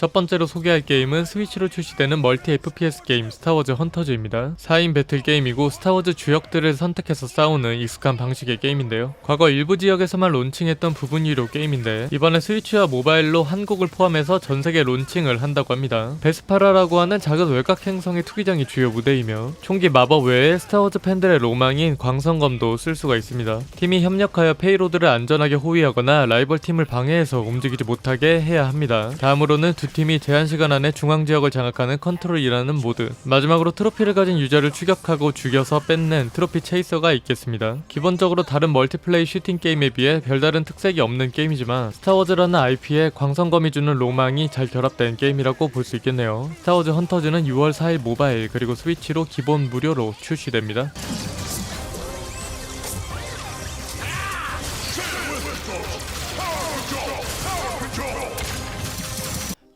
첫 번째로 소개할 게임은 스위치로 출시되는 멀티 FPS 게임 스타워즈 헌터즈입니다. 4인 배틀 게임이고 스타워즈 주역들을 선택해서 싸우는 익숙한 방식의 게임인데요. 과거 일부 지역에서만 론칭했던 부분 유료 게임인데 이번에 스위치와 모바일로 한국을 포함해서 전세계 론칭을 한다고 합니다. 베스파라라고 하는 작은 외곽 행성의 투기장이 주요 무대이며 총기 마법 외에 스타워즈 팬들의 로망인 광선검도 쓸 수가 있습니다. 팀이 협력하여 페이로드를 안전하게 호위하거나 라이벌 팀을 방해해서 움직이지 못하게 해야 합니다. 다음으로는 두 팀이 제한시간 안에 중앙지역을 장악하는 컨트롤이라는 모드, 마지막으로 트로피를 가진 유저를 추격하고 죽여서 뺏는 트로피 체이서가 있겠습니다. 기본적으로 다른 멀티플레이 슈팅 게임에 비해 별다른 특색이 없는 게임이지만 스타워즈라는 IP에 광선검이 주는 로망이 잘 결합된 게임이라고 볼 수 있겠네요. 스타워즈 헌터즈는 6월 4일 모바일 그리고 스위치로 기본 무료로 출시됩니다.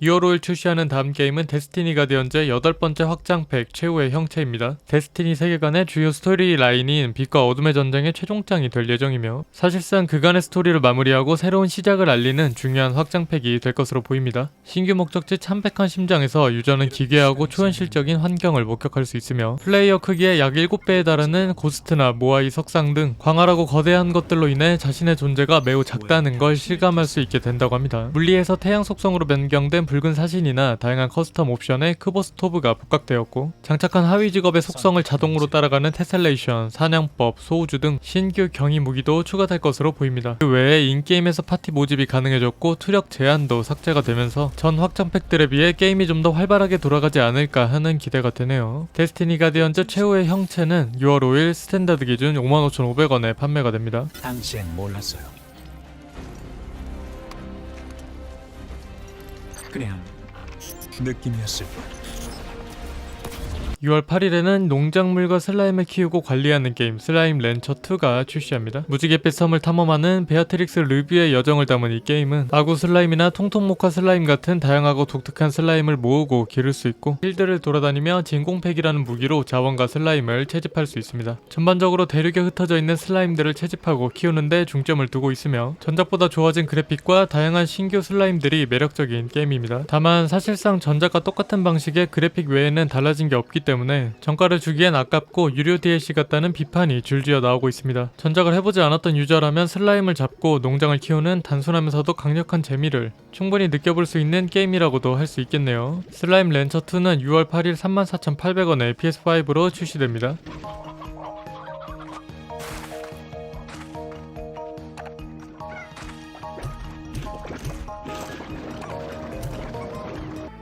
2월 5일 출시하는 다음 게임은 데스티니 가디언즈의 8번째 확장팩 최후의 형체입니다. 데스티니 세계관의 주요 스토리 라인인 빛과 어둠의 전쟁의 최종장이 될 예정이며 사실상 그간의 스토리를 마무리하고 새로운 시작을 알리는 중요한 확장팩이 될 것으로 보입니다. 신규 목적지 참백한 심장에서 유저는 기괴하고 초현실적인 환경을 목격할 수 있으며 플레이어 크기의 약 7배에 달하는 고스트나 모아이 석상 등 광활하고 거대한 것들로 인해 자신의 존재가 매우 작다는 걸 실감할 수 있게 된다고 합니다. 물리에서 태양 속성으로 변경된 붉은 사신이나 다양한 커스텀 옵션에 크보스토브가 복각되었고 장착한 하위 직업의 속성을 자동으로 따라가는 테셀레이션, 사냥법, 소우주 등 신규 경이 무기도 추가될 것으로 보입니다. 그 외에 인게임에서 파티 모집이 가능해졌고 투력 제한도 삭제가 되면서 전 확장팩들에 비해 게임이 좀 더 활발하게 돌아가지 않을까 하는 기대가 되네요. 데스티니 가디언즈 최후의 형체는 6월 5일 스탠다드 기준 55,500원에 판매가 됩니다. 당시엔 몰랐어요. 그냥 느낌이었을 뿐. 6월 8일에는 농작물과 슬라임을 키우고 관리하는 게임 슬라임 렌처2가 출시합니다. 무지갯빛 섬을 탐험하는 베아트릭스 르뷰의 여정을 담은 이 게임은 아구 슬라임이나 통통모카 슬라임 같은 다양하고 독특한 슬라임을 모으고 기를 수 있고 필드를 돌아다니며 진공팩이라는 무기로 자원과 슬라임을 채집할 수 있습니다. 전반적으로 대륙에 흩어져 있는 슬라임들을 채집하고 키우는 데 중점을 두고 있으며 전작보다 좋아진 그래픽과 다양한 신규 슬라임들이 매력적인 게임입니다. 다만 사실상 전작과 똑같은 방식의 그래픽 외에는 달라진 게 없기 때문에 정가를 주기엔 아깝고 유료 DLC 같다는 비판이 줄지어 나오고 있습니다. 전작을 해보지 않았던 유저라면 슬라임을 잡고 농장을 키우는 단순하면서도 강력한 재미를 충분히 느껴볼 수 있는 게임이라고도 할 수 있겠네요. 슬라임 렌처2는 6월 8일 34,800원에 PS5로 출시됩니다.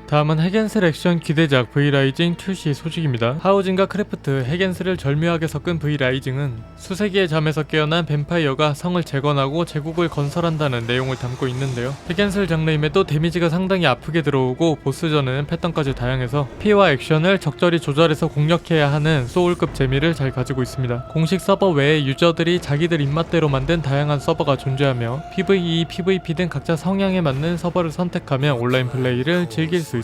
다음은 핵앤슬 액션 기대작 브이라이징 출시 소식입니다. 하우징과 크래프트, 핵앤슬을 절묘하게 섞은 브이라이징은 수세기의 잠에서 깨어난 뱀파이어가 성을 재건하고 제국을 건설한다는 내용을 담고 있는데요. 핵앤슬 장르임에도 데미지가 상당히 아프게 들어오고 보스전은 패턴까지 다양해서 피와 액션을 적절히 조절해서 공략해야 하는 소울급 재미를 잘 가지고 있습니다. 공식 서버 외에 유저들이 자기들 입맛대로 만든 다양한 서버가 존재하며 PVE, PVP 등 각자 성향에 맞는 서버를 선택하며 온라인 플레이를 즐길 수 있습니다.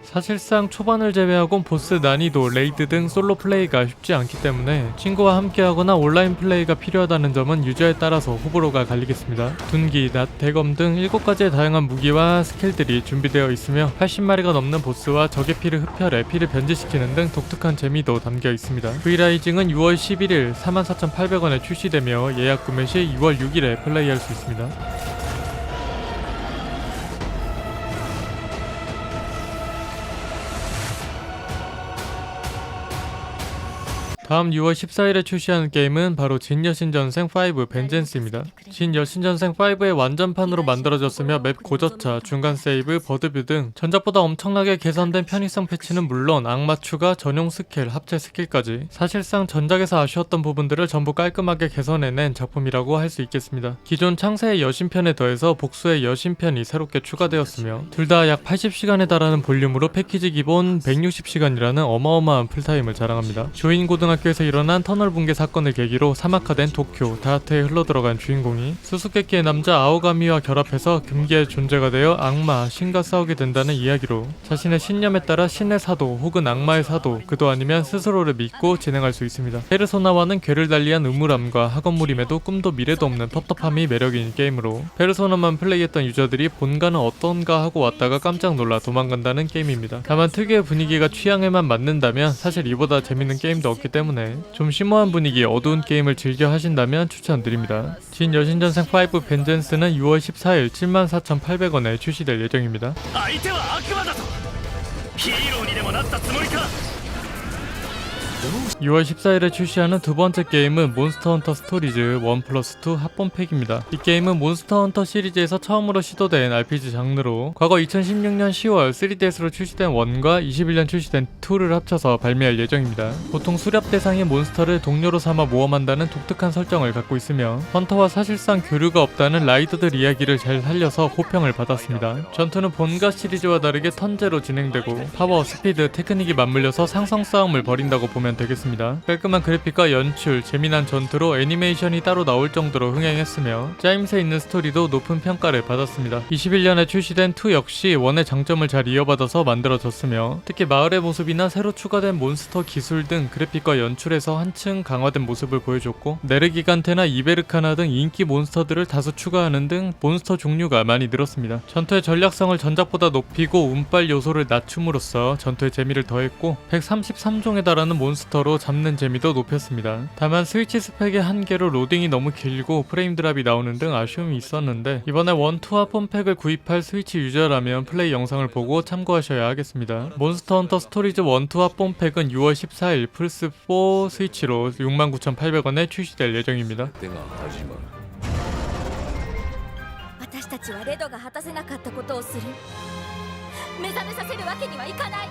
사실상 초반을 제외하곤 보스 난이도, 레이드 등 솔로 플레이가 쉽지 않기 때문에 친구와 함께하거나 온라인 플레이가 필요하다는 점은 유저에 따라서 호불호가 갈리겠습니다. 둔기, 낫, 대검 등 7가지의 다양한 무기와 스킬들이 준비되어 있으며 80마리가 넘는 보스와 적의 피를 흡혈해 피를 변질시키는 등 독특한 재미도 담겨 있습니다. 브이라이징은 6월 11일 44,800원에 출시되며 예약 구매 시 6월 6일에 플레이할 수 있습니다. 다음 6월 14일에 출시하는 게임은 바로 진 여신전생 5 벤젠스입니다. 진 여신전생 5의 완전판으로 만들어졌으며 맵 고저차, 중간 세이브, 버드뷰 등 전작보다 엄청나게 개선된 편의성 패치는 물론 악마 추가, 전용 스킬, 합체 스킬까지 사실상 전작에서 아쉬웠던 부분들을 전부 깔끔하게 개선해낸 작품이라고 할 수 있겠습니다. 기존 창세의 여신편에 더해서 복수의 여신편이 새롭게 추가되었으며 둘 다 약 80시간에 달하는 볼륨으로 패키지 기본 160시간이라는 어마어마한 풀타임을 자랑합니다. 조인 고등학교 고등학교에서 일어난 터널 붕괴 사건을 계기로 사막화된 도쿄 다하트에 흘러들어간 주인공이 수수께끼의 남자 아오가미와 결합해서 금기의 존재가 되어 악마 신과 싸우게 된다는 이야기로 자신의 신념에 따라 신의 사도 혹은 악마의 사도 그도 아니면 스스로를 믿고 진행할 수 있습니다. 페르소나와는 괴를 달리한 음울함과 학원물임에도 꿈도 미래도 없는 텁텁함이 매력인 게임으로 페르소나만 플레이했던 유저들이 본가는 어떤가 하고 왔다가 깜짝 놀라 도망간다는 게임입니다. 다만 특유의 분위기가 취향에만 맞는다면 사실 이보다 재밌는 게임도 없기 때문에 좀 심오한 분위기 어두운 게임을 즐겨 하신다면 추천드립니다. 진 여신전생 5 벤젠스는 6월 14일 74,800원에 출시될 예정입니다. 相手は悪魔だとヒーローにでもなったつもりか 6월 14일에 출시하는 두 번째 게임은 몬스터 헌터 스토리즈 1+2 합본팩입니다. 이 게임은 몬스터 헌터 시리즈에서 처음으로 시도된 RPG 장르로 과거 2016년 10월 3DS로 출시된 1과 21년 출시된 2를 합쳐서 발매할 예정입니다. 보통 수렵 대상인 몬스터를 동료로 삼아 모험한다는 독특한 설정을 갖고 있으며 헌터와 사실상 교류가 없다는 라이더들 이야기를 잘 살려서 호평을 받았습니다. 전투는 본가 시리즈와 다르게 턴제로 진행되고 파워, 스피드, 테크닉이 맞물려서 상성 싸움을 벌인다고 보면 되겠습니다. 깔끔한 그래픽과 연출, 재미난 전투로 애니메이션이 따로 나올 정도로 흥행했으며 짜임새 있는 스토리도 높은 평가를 받았습니다. 21년에 출시된 2 역시 1의 장점을 잘 이어받아서 만들어졌으며 특히 마을의 모습이나 새로 추가된 몬스터 기술 등 그래픽과 연출에서 한층 강화된 모습을 보여줬고 네르기간테나 이베르카나 등 인기 몬스터들을 다수 추가하는 등 몬스터 종류가 많이 늘었습니다. 전투의 전략성을 전작보다 높이고 운빨 요소를 낮춤으로써 전투의 재미를 더했고 133종에 달하는 몬스터로 잡는 재미도 높였습니다. 다만 스위치 스펙의 한계로 로딩이 너무 길고 프레임 드랍이 나오는 등 아쉬움이 있었는데 이번에 1, 2 합본팩을 구입할 스위치 유저라면 플레이 영상을 보고 참고하셔야 하겠습니다. 몬스터 헌터 스토리즈 1, 2 합본팩은 6월 14일 플스4 스위치로 69,800원에 출시될 예정입니다. 私たちはレドが果たせなかったことをする。目覚めさせるわけにはいかない。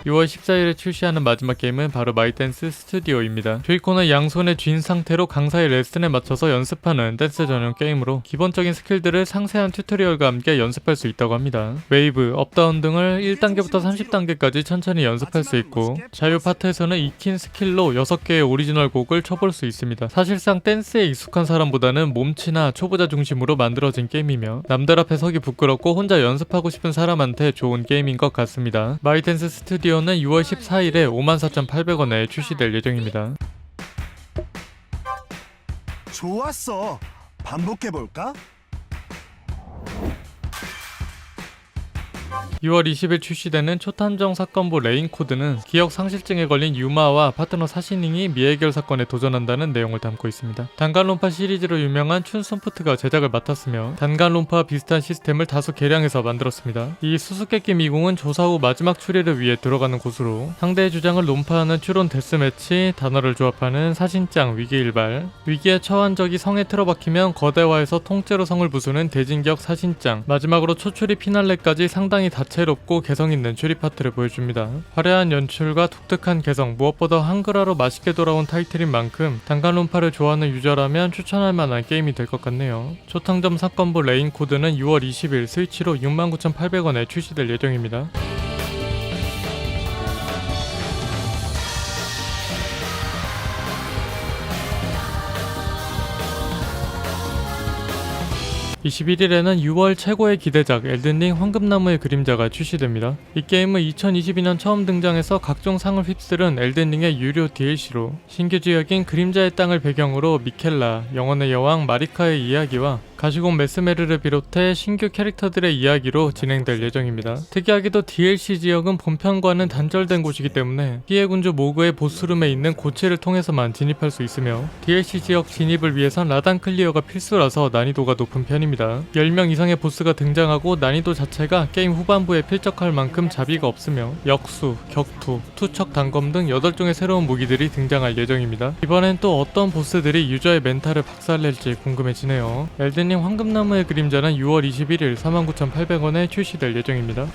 6월 14일에 출시하는 마지막 게임은 바로 마이댄스 스튜디오입니다. 조이콘을 양손에 쥔 상태로 강사의 레슨에 맞춰서 연습하는 댄스 전용 게임으로 기본적인 스킬들을 상세한 튜토리얼과 함께 연습할 수 있다고 합니다. 웨이브, 업다운 등을 1단계부터 30단계까지 천천히 연습할 수 있고 자유 파트에서는 익힌 스킬로 6개의 오리지널 곡을 쳐볼 수 있습니다. 사실상 댄스에 익숙한 사람보다는 몸치나 초보자 중심으로 만들어진 게임이며 남들 앞에 서기 부끄럽고 혼자 연습하고 싶은 사람한테 좋은 게임인 것 같습니다. 마이댄스 스튜디오는 6월 14일에 54,800원에 출시될 예정입니다. 좋았어. 반복해볼까? 6월 20일 출시되는 초탄정 사건부 레인코드는 기억 상실증에 걸린 유마와 파트너 사시닝이 미해결 사건에 도전한다는 내용을 담고 있습니다. 단간론파 시리즈로 유명한 춘손프트가 제작을 맡았으며 단간론파와 비슷한 시스템을 다소 개량해서 만들었습니다. 이 수수께끼 미궁은 조사 후 마지막 추리를 위해 들어가는 곳으로 상대의 주장을 논파하는 추론 데스매치, 단어를 조합하는 사신장, 위기일발, 위기에 처한 적이 성에 틀어박히면 거대화해서 통째로 성을 부수는 대진격 사신장, 마지막으로 초추리 피날레까지 상당히 다채롭고 개성있는 추리 파트를 보여줍니다. 화려한 연출과 독특한 개성, 무엇보다 한글화로 맛있게 돌아온 타이틀인 만큼 단간론파를 좋아하는 유저라면 추천할 만한 게임이 될 것 같네요. 초탕점 사건부 레인코드는 6월 20일 스위치로 69,800원에 출시될 예정입니다. (21일에는) 6월 최고의 기대작 엘든링 황금나무의 그림자가 출시됩니다. 이 게임은 2022년 처음 등장해서 각종 상을 휩쓸은 엘든링의 유료 DLC로 신규 지역인 그림자의 땅을 배경으로 미켈라, 영혼의 여왕 마리카의 이야기와 가시곰 메스메르를 비롯해 신규 캐릭터들의 이야기로 진행될 예정입니다. 특이하게도 DLC 지역은 본편과는 단절된 곳이기 때문에 피해군주 모그의 보스룸에 있는 고치를 통해서만 진입할 수 있으며 DLC 지역 진입을 위해선 라단 클리어가 필수라서 난이도가 높은 편입니다. 10명 이상의 보스가 등장하고 난이도 자체가 게임 후반부에 필적할 만큼 자비가 없으며 역수, 격투, 투척 단검 등 8종의 새로운 무기들이 등장할 예정입니다. 이번엔 또 어떤 보스들이 유저의 멘탈을 박살낼지 궁금해지네요. 엘든링 황금나무의 그림자는 6월 21일 49,800원에 출시될 예정입니다.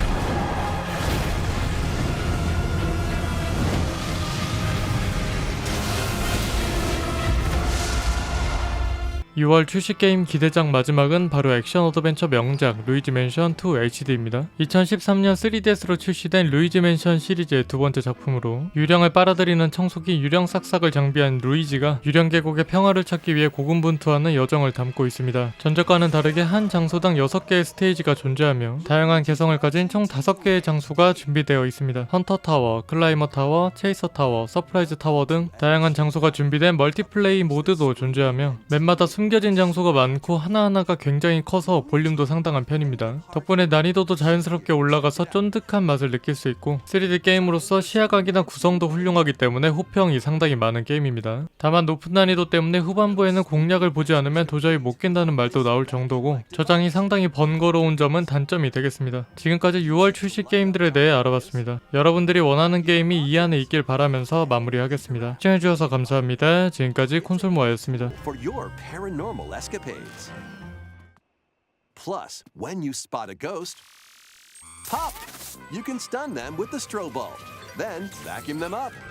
6월 출시 게임 기대작 마지막은 바로 액션 어드벤처 명작 루이지 맨션 2 HD입니다. 2013년 3DS로 출시된 루이지 맨션 시리즈의 두 번째 작품으로 유령을 빨아들이는 청소기 유령 싹싹을 장비한 루이지가 유령 계곡의 평화를 찾기 위해 고군분투하는 여정을 담고 있습니다. 전작과는 다르게 한 장소당 6개의 스테이지가 존재하며 다양한 개성을 가진 총 5개의 장소가 준비되어 있습니다. 헌터 타워, 클라이머 타워, 체이서 타워, 서프라이즈 타워 등 다양한 장소가 준비된 멀티플레이 모드도 존재하며 맵마다 숨겨진 장소가 많고 하나하나가 굉장히 커서 볼륨도 상당한 편입니다. 덕분에 난이도도 자연스럽게 올라가서 쫀득한 맛을 느낄 수 있고 3D 게임으로서 시야각이나 구성도 훌륭하기 때문에 호평이 상당히 많은 게임입니다. 다만 높은 난이도 때문에 후반부에는 공략을 보지 않으면 도저히 못 깬다는 말도 나올 정도고 저장이 상당히 번거로운 점은 단점이 되겠습니다. 지금까지 6월 출시 게임들에 대해 알아봤습니다. 여러분들이 원하는 게임이 이 안에 있길 바라면서 마무리하겠습니다. 시청해주셔서 감사합니다. 지금까지 콘솔모아였습니다. for your paranormal escapades. Plus, when you spot a ghost, pop! You can stun them with the strobe bulb, then vacuum them up.